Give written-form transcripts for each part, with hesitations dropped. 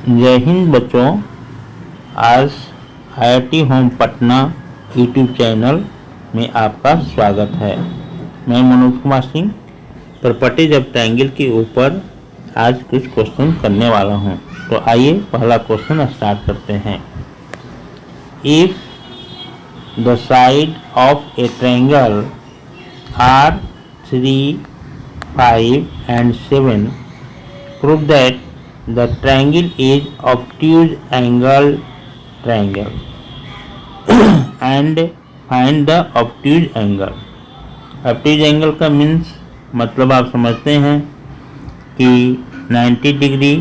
जय हिंद बच्चों। आज IIT home Patna YouTube channel में आपका स्वागत है। मैं Manoj Kumar Singh properties of triangle के ऊपर आज कुछ क्वेश्चन करने वाला हूं। तो आइए पहला क्वेश्चन स्टार्ट करते हैं। If the side of a triangle are 3, 5 and 7 prove that the triangle is obtuse angle triangle and find the obtuse angle। obtuse angle का मीन्स मतलब आप समझते हैं कि 90 डिग्री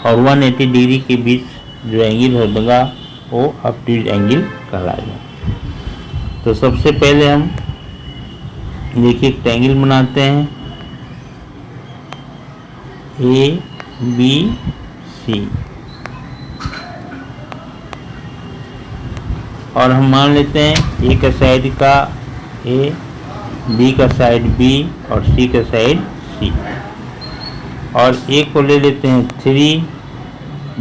और 180 डिग्री के बीच जो एंगल होगा वो obtuse एंगल कहलाएगा। तो सबसे पहले हम देखिए ट्रायंगल बनाते हैं ABC और हम मान लेते हैं ए का साइड का A, B का साइड B और C का साइड C। और A को ले लेते हैं 3,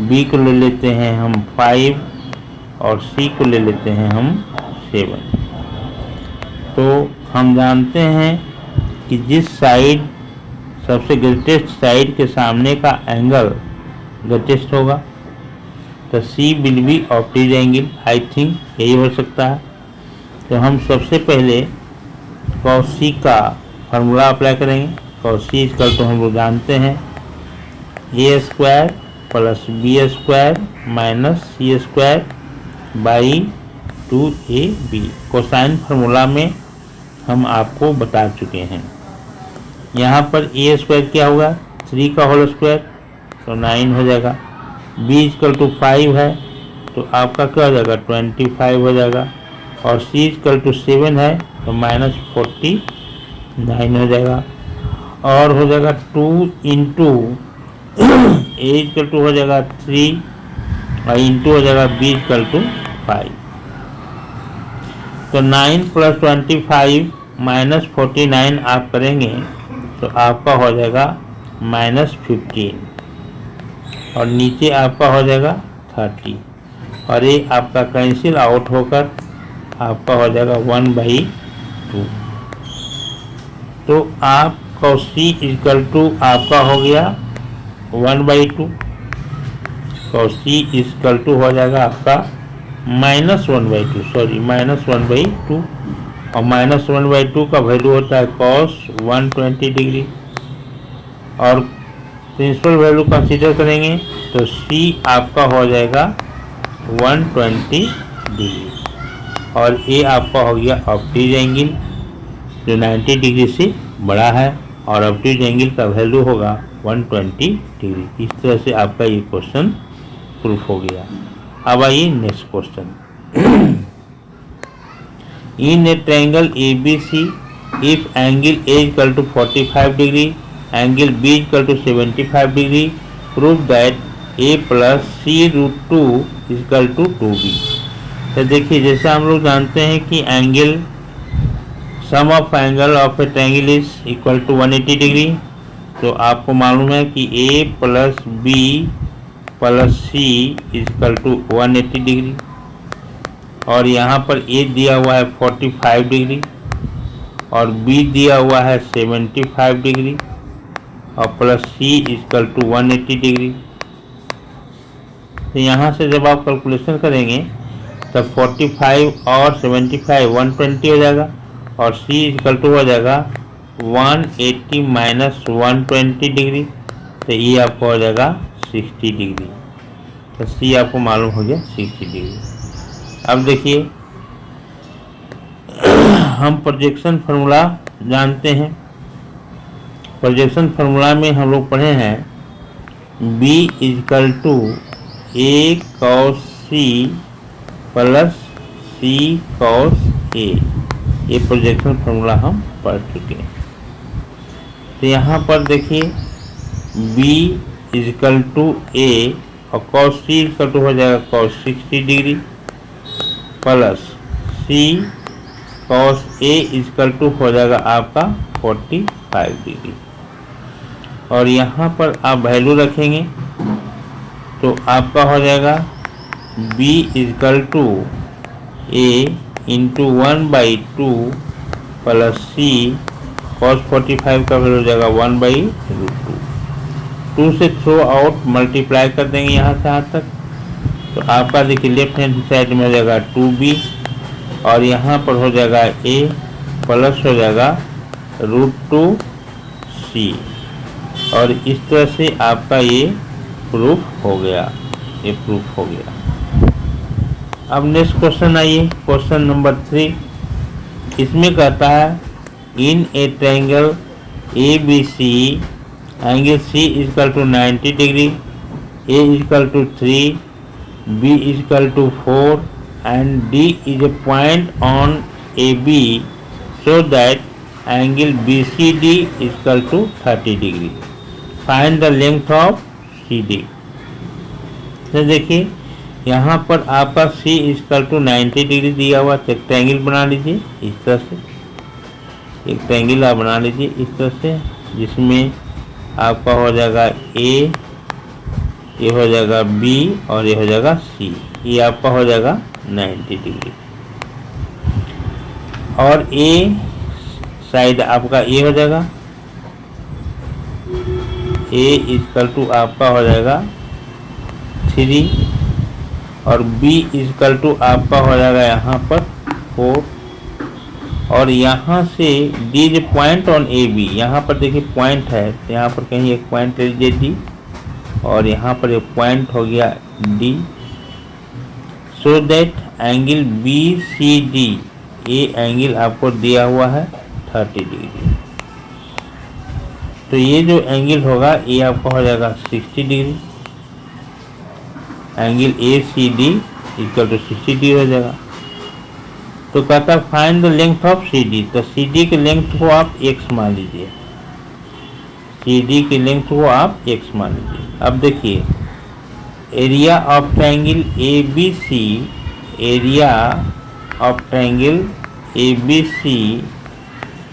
B को ले लेते हैं हम 5 और C को ले लेते हैं हम 7। तो हम जानते हैं कि जिस साइड सबसे ग्रेटेस्ट साइड के सामने का एंगल ग्रेटेस्ट होगा तो C will be obtuse angle. I think यही हो सकता है। तो हम सबसे पहले cos C का फार्मूला अप्लाई करेंगे। cos C इक्वल तो हम लोग जानते हैं A² plus B² minus C² by 2AB। Cosine formula में हम आपको बता चुके हैं। यहाँ पर A² क्या होगा 3 का होल स्क्वायर तो 9 हो जाएगा। B इक्वल टू 5 है तो आपका क्या हो जाएगा 25 हो जाएगा। और C इक्वल टू 7 है तो माइनस 49 हो जाएगा। और हो जाएगा 2 इंटू A इक्वल टू हो जाएगा 3 और इंटू हो जाएगा B इक्वल टू 5। तो 9 प्लस 25 माइनस 49 आप करेंगे तो आपका हो जाएगा -15 और नीचे आपका हो जाएगा 30 और ये आपका कैंसिल आउट होकर आपका हो जाएगा 1/2। तो आप cos C इक्वल टू आपका हो गया 1/2। cos C इक्वल टू हो जाएगा आपका -1/2 सॉरी -1/2 और -1/2 का वैल्यू होता है cos 120 डिग्री। और प्रिंसिपल वैल्यू कंसीडर करेंगे तो C आपका हो जाएगा 120 डिग्री और A आपका हो गया ऑब्ट्यूज एंगल जो 90 डिग्री से बड़ा है और ऑब्ट्यूज एंगल का वैल्यू होगा 120 डिग्री। इस तरह से आपका ये क्वेश्चन प्रूफ हो गया। अब आइए next question. In a triangle ABC, if angle A equal to 45 degree, angle B equal to 75 degree, prove that A plus C root 2 equal to 2B। तो देखिए जैसे हम लोग जानते हैं कि angle sum of angle of a triangle is equal to 180 degree. तो आपको मालूम है कि A plus B plus C equal to 180 degree और यहाँ पर A दिया हुआ है 45 डिग्री और B दिया हुआ है 75 डिग्री और plus C equal to 180 degree. तो यहाँ से जब आप कैलकुलेशन करेंगे तब 45 और 75 120 हो जाएगा और C इक्वल टू हो जाएगा 180 माइनस 120 डिग्री तो ये आपको हो जाएगा 60 डिग्री। तो C आपको मालूम हो गया 60 डिग्री। अब देखिए हम प्रोजेक्शन फार्मूला जानते हैं। प्रोजेक्शन फार्मूला में हम लोग पढ़े हैं B equal to A cos C plus C cos A। ये प्रोजेक्शन फार्मूला हम पढ़ चुके हैं। तो यहाँ पर देखिए B इक्वल टू A और cos C इक्वल टू हो जाएगा cos 60 degree plus C cos A equal to हो जाएगा आपका 45 डिग्री। और यहाँ पर आप वैल्यू रखेंगे तो आपका हो जाएगा b equal to a into 1/2 plus c cos 45 का वैल्यू हो जाएगा 1/√2। 2 से थ्रो आउट मल्टीप्लाई कर देंगे यहाँ से यहाँ तक, तो आपका देखिए लेफ्ट हैंड साइड में हो जाएगा 2b और यहाँ पर हो जाएगा a प्लस हो जाएगा √2c। और इस तरह से आपका ये प्रूफ हो गया, ये प्रूफ हो गया। अब नेक्स्ट क्वेश्चन आइए, क्वेश्चन नंबर 3। इसमें कहता है in a triangle ABC angle C equal to 90 degree, A equal to 3, B equal to 4 and D is a point on AB so that angle BCD is equal to 30 degree. Find the length of CD. तो देखिए यहाँ पर आपका C equal to 90 degree दिया हुआ, तो एक triangle बना लीजिए इस तरह से, एक ट्रायंगल आप बना लीजिए इस तरह से, जिसमें आपका हो जाएगा A, ये हो जाएगा B और ये हो जाएगा C। ये आपका हो जाएगा 90 डिग्री। और A साइड आपका A हो जाएगा, A इजकल टू आपका हो जाएगा 3 और B इजकल टू आपका हो जाएगा यहाँ पर 4। और यहाँ से D जो पॉइंट ऑन AB, यहाँ पर देखिए पॉइंट है, तो यहाँ पर कहीं एक पॉइंट ले लीजिए D और यहाँ पर एक पॉइंट हो गया D, so that angle BCD, ये एंगल आपको दिया हुआ है 30 डिग्री। तो ये जो एंगल होगा ये आपका हो जाएगा 60 degree, angle ACD equal to 60 degree हो जाएगा। तो कहता है find the length of CD, तो CD की लेंथ को आप x मान लीजिए, CD की लेंथ को आप x मान लीजिए। अब देखिए area of triangle ABC, area of triangle ABC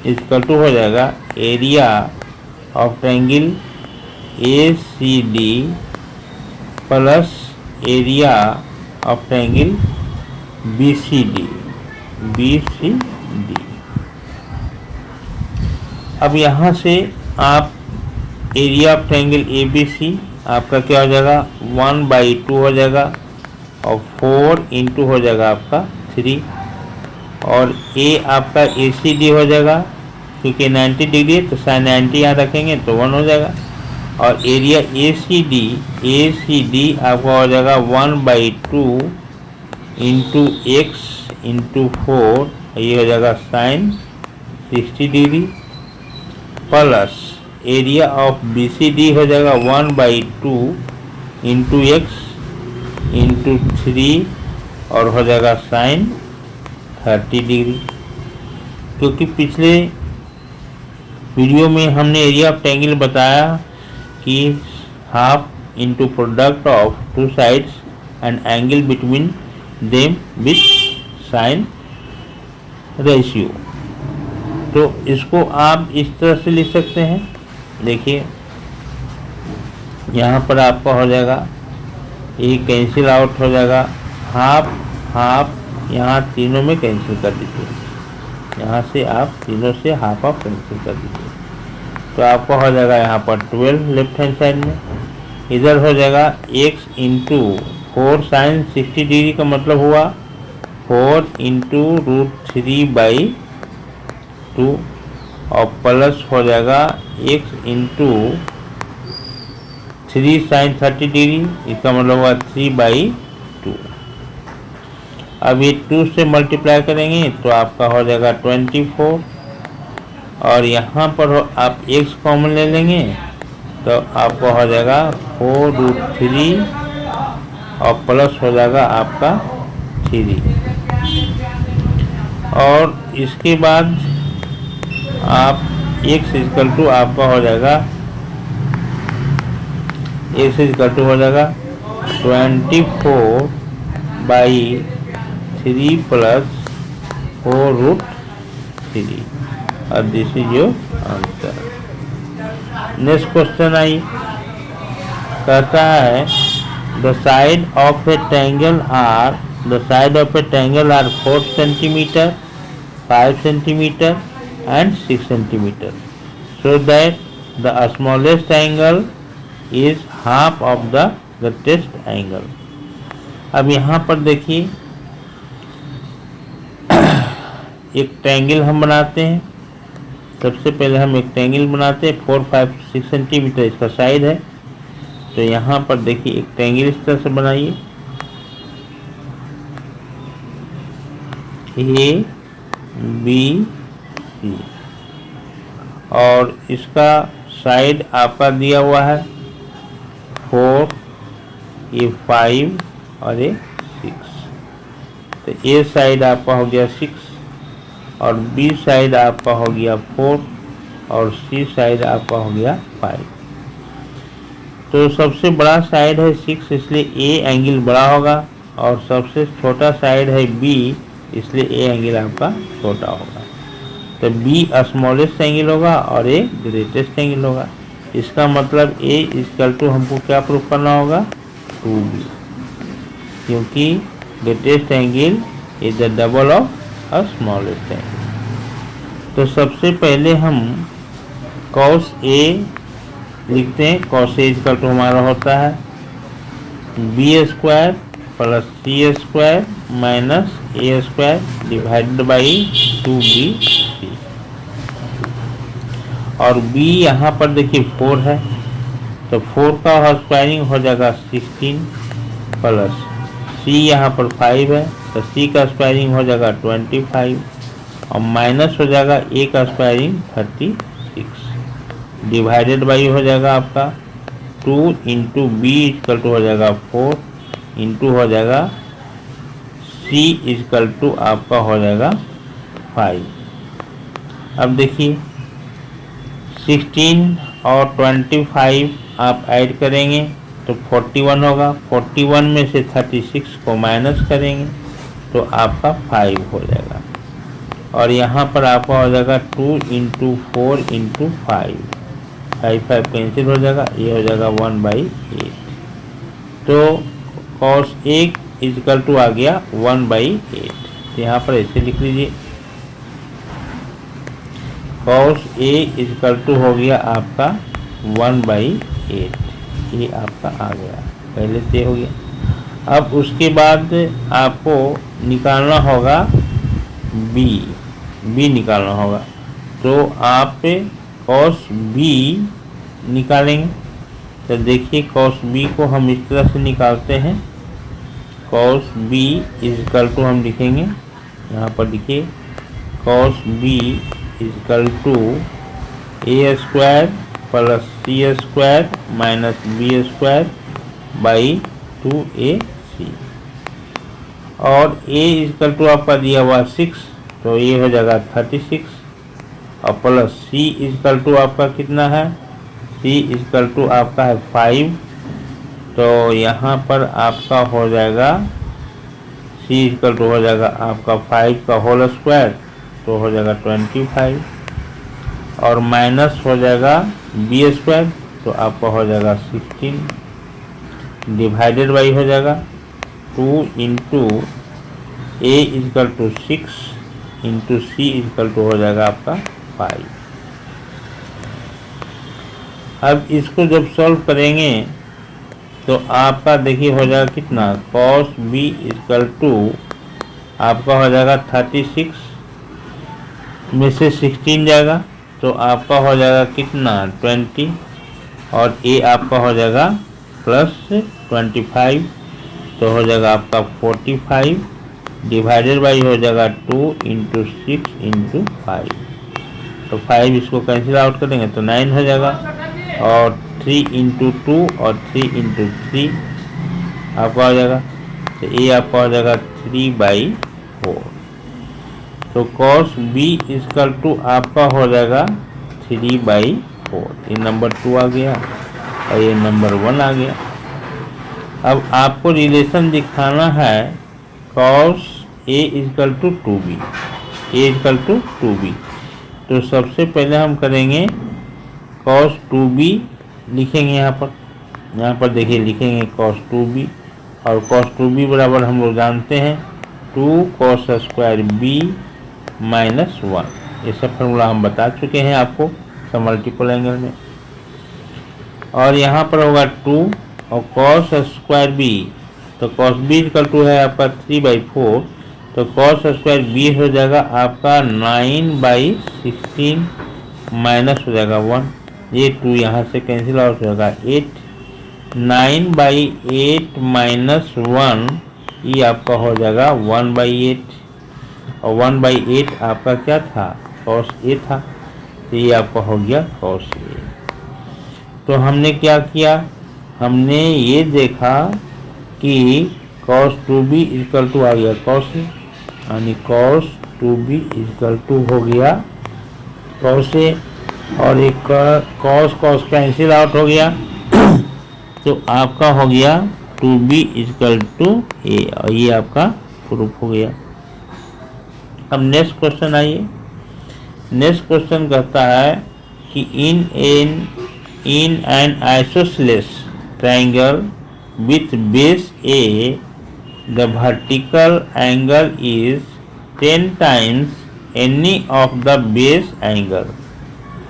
equal to हो जाएगा area of triangle ACD plus area of triangle BCD। अब यहाँ से आप एरिया ऑफ ट्रायंगल ABC आपका क्या हो जाएगा 1/2 हो जाएगा और 4 इंटू हो जाएगा आपका 3 और A आपका ACD हो जाएगा, क्योंकि 90 डिग्री तो साइन 90 यहाँ रखेंगे तो 1 हो जाएगा। और एरिया ACD आपका हो जाएगा 1/2 इंटू x इंटू 4, ये हो जाएगा sine 60 degree plus area of BCD हो जाएगा 1/2 इंटू x इंटू 3 और हो जाएगा साइन 30 डिग्री। क्योंकि पिछले वीडियो में हमने एरिया ऑफ ट्रायंगल बताया कि half into product of two sides and angle between them with sine ratio. तो इसको आप इस तरह से लिख सकते हैं, देखिए यहाँ पर आपका हो जाएगा ये कैंसिल आउट हो जाएगा, हाफ हाफ यहाँ तीनों में कैंसिल कर दीजिए, यहाँ से आप तीनों से हाफ ऑफ कैंसिल कर दीजिए, तो आपका हो जाएगा यहाँ पर 12 लेफ्ट हैंड साइड में, इधर हो जाएगा x इंटू 4 साइन 60 डिग्री का मतलब हुआ 4 इंटू √3/2 और प्लस हो जाएगा x इंटू 3 साइन 30 डिग्री, इसका मतलब हुआ 3/2। अब ये 2 से मल्टीप्लाई करेंगे तो आपका हो जाएगा 24 और यहाँ पर आप x कॉमन ले लेंगे तो आपका हो जाएगा 4√3 और प्लस हो जाएगा आपका 3 और इसके बाद आप x इक्वल टू आपका हो जाएगा x इक्वल टू हो जाएगा 24/3 प्लस 4√3 और this is your answer. Next question I, कहता है The side of a triangle are 4 centimeter, 5 centimeter and 6 centimeter, so that the smallest angle is half of the greatest angle. अब यहाँ पर देखिए एक ट्रायंगल हम बनाते हैं। सबसे पहले हम एक ट्रायंगल बनाते हैं, 4, 5, 6 सेंटीमीटर इसका साइड है। तो यहाँ पर देखिए एक ट्रायंगल इस तरह से बनाइए, ए बी सी, और इसका साइड आपका दिया हुआ है 4, ये 5 और ये 6। तो ए साइड आपका हो गया 6 और बी साइड आपका हो गया 4 और सी साइड आपका हो गया 5। तो सबसे बड़ा साइड है 6, इसलिए ए एंगल बड़ा होगा, और सबसे छोटा साइड है बी, इसलिए ए एंगल आपका छोटा होगा। तो बी स्मॉलेस्ट एंगल होगा और ए ग्रेटेस्ट एंगल होगा। इसका मतलब ए इक्वल टू हमको क्या प्रूफ करना होगा, 2b, क्योंकि greatest angle is the double of smallest angle. तो सबसे पहले हम कॉस ए लिखते हैं। कॉस ए इक्वल टू हमारा होता है B square plus C square minus A square divided by 2bc, और b यहाँ पर देखिए 4 है, तो 4 का स्क्वायरिंग हो जाएगा 16 प्लस c यहाँ पर 5 है, तो c का स्क्वायरिंग हो जाएगा 25 और माइनस हो जाएगा a का स्क्वायरिंग 36 डिवाइडेड बाई हो जाएगा आपका 2 इंटू बी इक्वल टू हो जाएगा 4 इंटू हो जाएगा c इक्वल टू आपका हो जाएगा 5। अब देखिए 16 और 25 आप ऐड करेंगे तो 41 होगा। 41 में से 36 को माइनस करेंगे तो आपका 5 हो जाएगा, और यहाँ पर आपका हो जाएगा 2 इंटू 4 इंटू 5, 5 कैंसिल हो जाएगा, ये हो जाएगा 1/8। तो cos A इक्वल टू आ गया 1/8। तो यहाँ पर ऐसे लिख लीजिए, cos A इक्वल टू हो गया आपका 1/8, ये आपका आ गया, पहले से हो गया। अब उसके बाद आपको निकालना होगा b निकालना होगा, तो आप cos b निकालेंगे। तो देखिए cos b को हम इस तरह से निकालते हैं, cos b इक्वल टू हम लिखेंगे, यहाँ पर देखिए cos b equal to A square plus C square minus B square by 2ac, और a इक्वल टू आपका दिया हुआ 6, तो ये हो जाएगा 36 और प्लस c इक्वल टू आपका कितना है, c इक्वल टू आपका है 5, तो यहाँ पर आपका हो जाएगा c इक्वल टू हो जाएगा आपका 5 का होल स्क्वायर, तो हो जाएगा 25 और माइनस हो जाएगा बी स्क्वायर, तो आपका हो जाएगा 16 डिवाइडेड बाई हो जाएगा 2 into A equal to 6 into C equal to हो जाएगा आपका 5। अब इसको जब सॉल्व करेंगे तो आपका देखिए हो जाएगा कितना, cos b इक्वल टू आपका हो जाएगा 36 में से 16 जाएगा, तो आपका हो जाएगा कितना 20, और a आपका हो जाएगा प्लस 25, तो हो जाएगा आपका 45 डिवाइडेड बाई हो जाएगा 2 इंटू 6 इंटू 5, तो 5 इसको कैंसिल आउट करेंगे तो 9 हो जाएगा, और 3 इंटू 2 और 3 इंटू 3 आपका हो जाएगा, तो ये आपका हो जाएगा 3/4। तो cos b इक्वल टू आपका हो जाएगा 3/4। ये नंबर 2 आ गया और ये नंबर 1 आ गया। अब आपको रिलेशन दिखाना है cos a equal to 2b, a equal to 2b। तो सबसे पहले हम करेंगे cos 2b लिखेंगे यहाँ पर, यहाँ पर देखिए लिखेंगे cos 2b, और cos 2b बराबर हम लोग जानते हैं 2 cos स्क्वायर b माइनस 1। ये सब फॉर्मूला हम बता चुके हैं आपको सब मल्टीपल एंगल में। और यहाँ पर होगा 2 और cos स्क्वायर b, तो cos b इक्वल टू है आपका 3/4, तो cos स्क्वायर b हो जाएगा आपका 9/16 माइनस हो जाएगा 1, ये 2 यहाँ से कैंसिल आउट हो जाएगा 8, 9/8 माइनस 1, ये आपका हो जाएगा 1/8, और 1/8 आपका क्या था, cos a था, तो ये आपका हो गया cos a। तो हमने क्या किया, हमने ये देखा कि cos 2b इक्वल टू आ गया cos a, यानी cos 2b इक्वल टू हो गया cos a, और एक cos कैंसिल आउट हो गया तो आपका हो गया 2b इक्वल टू a, और ये आपका प्रूफ हो गया। अब नेक्स्ट क्वेश्चन आइए। नेक्स्ट क्वेश्चन कहता है कि in an isosceles triangle with base a the vertical angle is 10 times any of the base angle.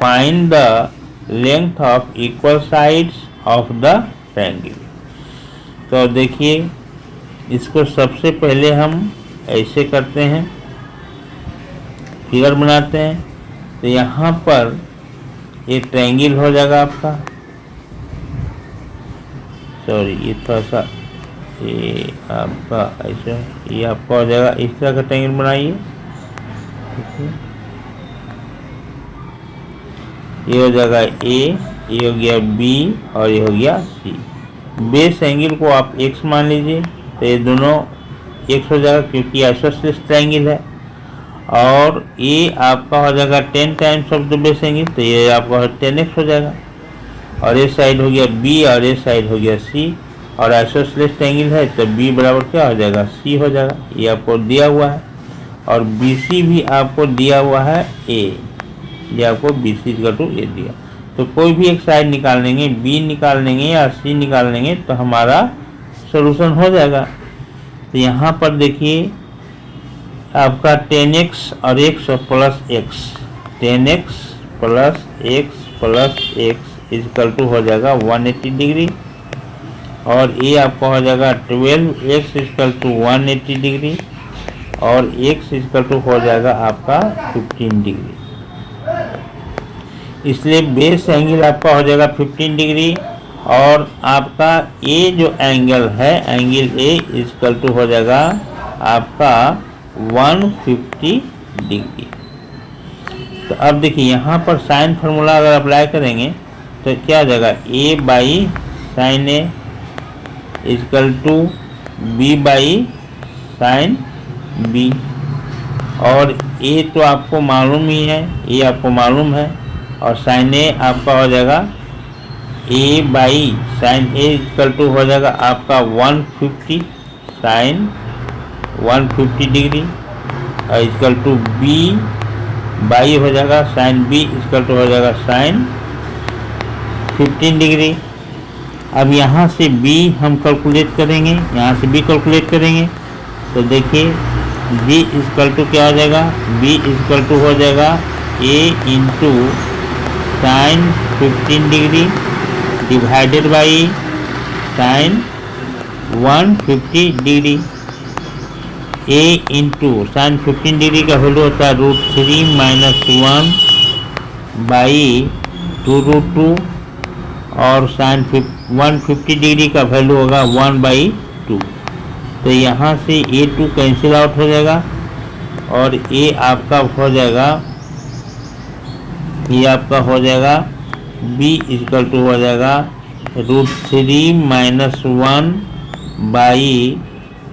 Find the length of equal sides of the triangle. तो देखिए इसको सबसे पहले हम ऐसे करते हैं, फिगर बनाते हैं। तो यहाँ पर ये ट्रायंगल हो जाएगा आपका, सॉरी ये थोड़ा सा ये आपका ऐसे, ये आपका हो जाएगा इस तरह का ट्रायंगल बनाइए। ये हो जाएगा ए, ये हो गया बी, और ये हो गया सी। बेस एंगल को आप x मान लीजिए, तो ये दोनों x हो जाएगा क्योंकि आइसोसेलेस ट्रायंगल है। और ये आपका हो जाएगा 10 times of the base angle, तो ये आपका 10x हो जाएगा। और ये साइड हो गया b और ये साइड हो गया c, और आइसोसेलेस ट्रायंगल है तो b बराबर क्या हो जाएगा, c हो जाएगा। ये आपको दिया हुआ है, और BC भी आपको दिया हुआ है a, ये आपको BC का टू a दिया। तो कोई भी एक साइड निकाल लेंगे, b निकाल लेंगे या c निकाल लेंगे, तो हमारा सॉल्यूशन हो जाएगा। तो यहाँ पर देखिए आपका 10x और x plus x, 10x plus x equal to हो जाएगा 180 डिग्री, और ये आपका हो जाएगा 12x इक्वल टू 180 डिग्री, और x इक्वल टू हो जाएगा आपका 15 डिग्री। इसलिए बेस एंगल आपका हो जाएगा 15 डिग्री, और आपका ये जो एंगल है एंगल ए इक्वल टू हो जाएगा आपका 150 डिग्री। तो अब देखिए यहाँ पर साइन फार्मूला अगर अप्लाई करेंगे तो क्या हो जाएगा, a by sine a equal to b by sine b. और ए तो आपको मालूम ही है, ये आपको मालूम है, और साइन ए आपका हो जाएगा a by sine a equal to हो जाएगा आपका 150 साइन 150 डिग्री, और इक्वल टू बी बाई हो जाएगा साइन बी इक्वल टू हो जाएगा साइन 15 डिग्री। अब यहाँ से b हम कैलकुलेट करेंगे, यहाँ से b कैलकुलेट करेंगे, तो देखिए b इक्वल टू क्या हो जाएगा, b इक्वल टू हो जाएगा a into sine 15 degree divided by sine 150 degree. a into sine 15 degree का वैल्यू होता है √3 माइनस 1 बाई 2√2, और साइन 150 डिग्री का वैल्यू होगा 1/2। तो यहाँ से a2 कैंसिल आउट हो जाएगा, और a आपका हो जाएगा, ये आपका हो जाएगा b इक्वल टू हो जाएगा √3 माइनस 1 बाई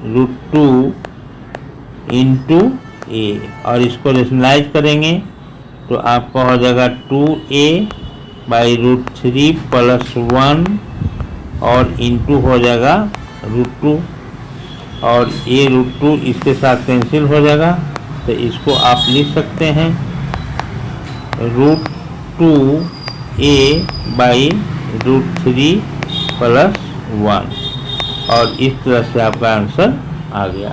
√2 इंटू a, और इसको रेशनलाइज करेंगे तो आपका हो जाएगा 2a बाई √3 प्लस 1, और इंटू हो जाएगा √2, और a √2 इसके साथ कैंसिल हो जाएगा, तो इसको आप लिख सकते हैं √2a बाई √3 +1 और इस तरह से आपका आंसर आ गया।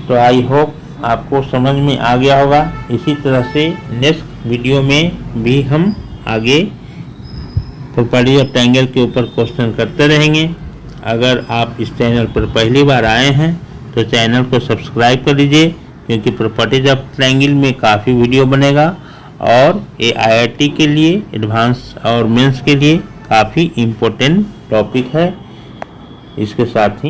तो आई होप आपको समझ में आ गया होगा। इसी तरह से नेक्स्ट वीडियो में भी हम आगे प्रॉपर्टी ऑफ ट्रायंगल के ऊपर क्वेश्चन करते रहेंगे। अगर आप इस चैनल पर पहली बार आए हैं तो चैनल को सब्सक्राइब कर लीजिए, क्योंकि प्रॉपर्टीज ऑफ ट्रायंगल में काफ़ी वीडियो बनेगा और ये IIT के लिए, एडवांस और मेंस के लिए काफ़ी इम्पोर्टेंट टॉपिक है। इसके साथ ही